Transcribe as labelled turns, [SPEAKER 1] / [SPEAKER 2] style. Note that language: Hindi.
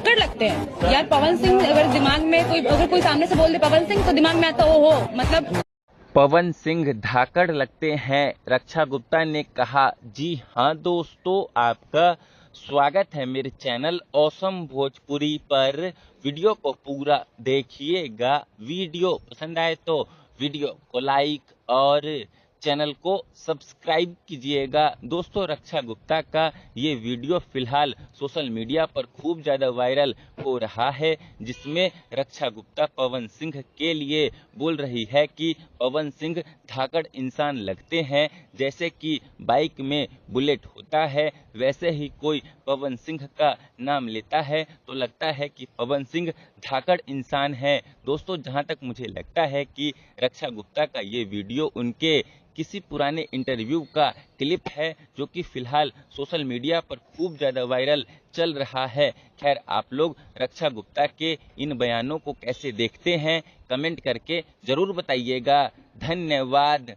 [SPEAKER 1] धाकड़ लगते हैं यार। पवन सिंह अगर दिमाग में अगर कोई सामने से बोल दे पवन सिंह तो दिमाग में आता हो मतलब
[SPEAKER 2] पवन सिंह धाकड़ लगते हैं, रक्षा गुप्ता ने कहा। जी हाँ दोस्तों, आपका स्वागत है मेरे चैनल ऑसम भोजपुरी पर। वीडियो को पूरा देखिएगा। वीडियो पसंद आए तो वीडियो को लाइक और चैनल को सब्सक्राइब कीजिएगा। दोस्तों, रक्षा गुप्ता का ये वीडियो फिलहाल सोशल मीडिया पर खूब ज़्यादा वायरल हो रहा है, जिसमें रक्षा गुप्ता पवन सिंह के लिए बोल रही है कि पवन सिंह धाकड़ इंसान लगते हैं। जैसे कि बाइक में बुलेट होता है, वैसे ही कोई पवन सिंह का नाम लेता है तो लगता है कि पवन सिंह धाकड़ इंसान है। दोस्तों, जहां तक मुझे लगता है कि रक्षा गुप्ता का ये वीडियो उनके किसी पुराने इंटरव्यू का क्लिप है, जो कि फिलहाल सोशल मीडिया पर खूब ज़्यादा वायरल चल रहा है। खैर, आप लोग रक्षा गुप्ता के इन बयानों को कैसे देखते हैं, कमेंट करके ज़रूर बताइएगा। धन्यवाद।